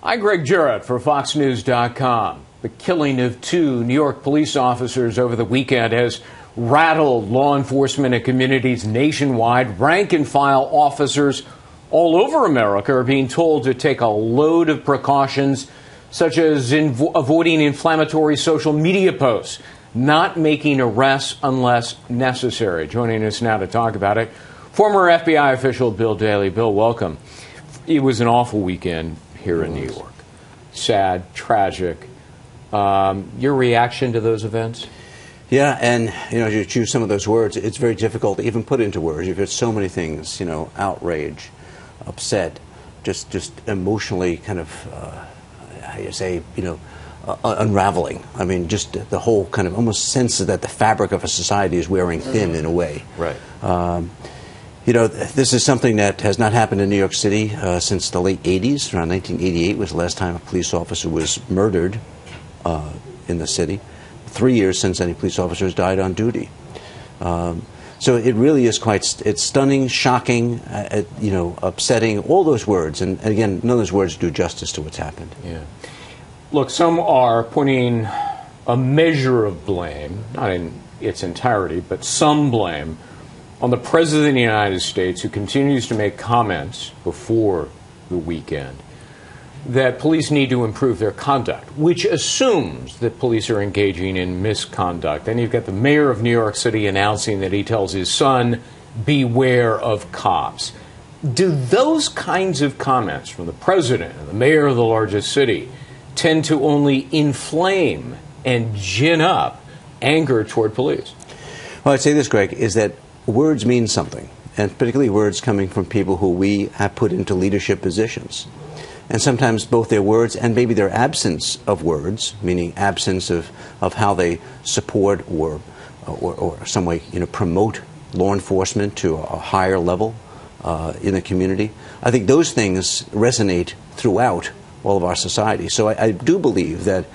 I'm Greg Jarrett for FoxNews.com. The killing of two New York police officers over the weekend has rattled law enforcement and communities nationwide. Rank-and-file officers all over America are being told to take a load of precautions, such as avoiding inflammatory social media posts, not making arrests unless necessary. Joining us now to talk about it, former FBI official Bill Daly. Bill, welcome. It was an awful weekend here in New York. Sad, tragic. Your reaction to those events? Yeah, and you choose some of those words. It's very difficult to even put into words. You've got so many things, outrage, upset, just emotionally kind of, unraveling. I mean, just the whole kind of almost sense that the fabric of a society is wearing thin in a way. Right. This is something that has not happened in New York City since the late 80s. Around 1988 was the last time a police officer was murdered in the city. 3 years since any police officers died on duty. So it really is it's stunning, shocking, upsetting, all those words. And again, none of those words do justice to what's happened. Yeah. Look, some are putting a measure of blame, not in its entirety, but some blame on the President of the United States, who continues to make comments before the weekend that police need to improve their conduct, which assumes that police are engaging in misconduct. And you've got the mayor of New York City announcing that he tells his son, beware of cops. Do those kinds of comments from the president and the mayor of the largest city tend to only inflame and gin up anger toward police? Well, I'd say this, Greg, is that words mean something, and particularly words coming from people who we have put into leadership positions. And sometimes both their words and maybe their absence of words, meaning absence of how they support or some way promote law enforcement to a higher level in the community. I think those things resonate throughout all of our society. So I do believe that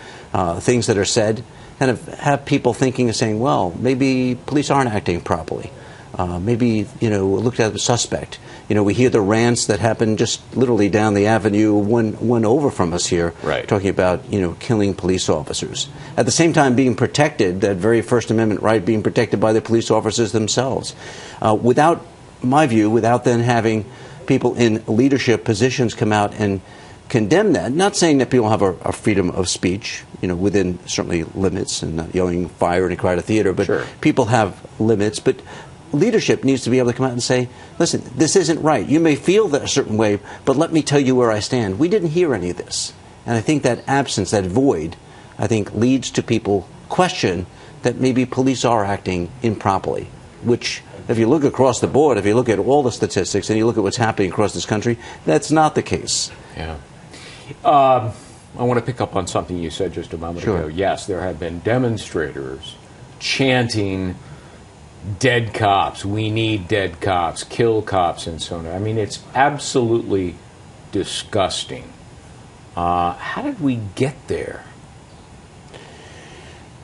things that are said kind of have people thinking and saying, well, maybe police aren't acting properly. Maybe, looked at the suspect. We hear the rants that happen just literally down the avenue, one over from us here, right, talking about, killing police officers. At the same time, being protected, that very First Amendment right, being protected by the police officers themselves. Without then having people in leadership positions come out and condemn that. Not saying that people have a freedom of speech, within certainly limits, and not yelling fire in a crowded theater, but sure, people have limits. But leadership needs to be able to come out and say, listen, this isn't right. You may feel that a certain way, but let me tell you where I stand. We didn't hear any of this. And I think that absence, that void, I think leads to people question that maybe police are acting improperly, which, if you look across the board, if you look at all the statistics and you look at what's happening across this country, that's not the case. Yeah. I want to pick up on something you said just a moment Sure. ago. Yes, there have been demonstrators chanting, dead cops, we need dead cops, kill cops, and so on. I mean, it's absolutely disgusting. How did we get there?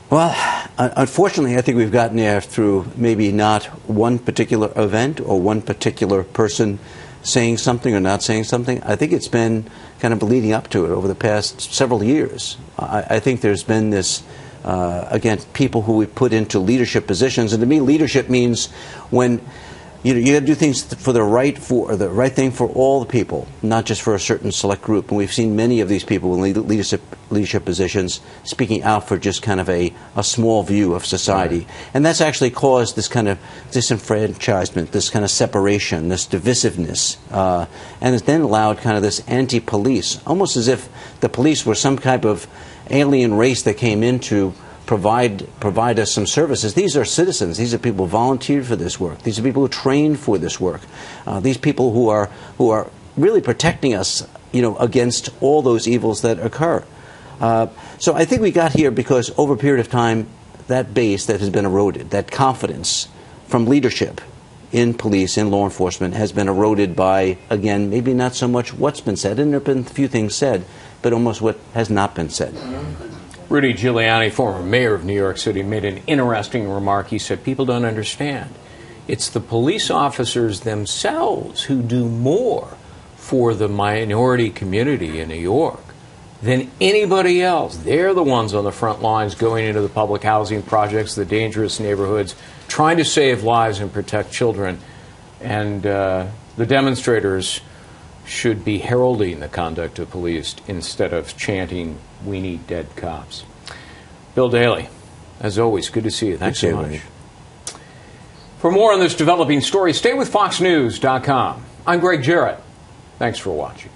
Well, unfortunately, I think we've gotten there through maybe not one particular event or one particular person saying something or not saying something. I think it's been kind of leading up to it over the past several years. I think there's been this, again, people who we put into leadership positions. And to me, leadership means when you got to do things for the right thing for all the people, not just for a certain select group. And we've seen many of these people in leadership positions speaking out for just kind of a small view of society. Right. And that's actually caused this kind of disenfranchisement, this kind of separation, this divisiveness, and it's then allowed kind of this anti-police, almost as if the police were some type of alien race that came in to provide us some services. These are citizens. These are people who volunteered for this work. These are people who trained for this work. These people who are really protecting us, against all those evils that occur. So I think we got here because over a period of time, that base that has been eroded, that confidence from leadership in police, in law enforcement, has been eroded by, again, maybe not so much what's been said, and there have been a few things said, but almost what has not been said. Rudy Giuliani, former mayor of New York City, made an interesting remark. He said, people don't understand. It's the police officers themselves who do more for the minority community in New York than anybody else. They're the ones on the front lines going into the public housing projects, the dangerous neighborhoods, trying to save lives and protect children. And the demonstrators should be heralding the conduct of police instead of chanting, "We need dead cops." Bill Daly, as always, good to see you. Thanks so much. For more on this developing story, stay with FoxNews.com. I'm Greg Jarrett. Thanks for watching.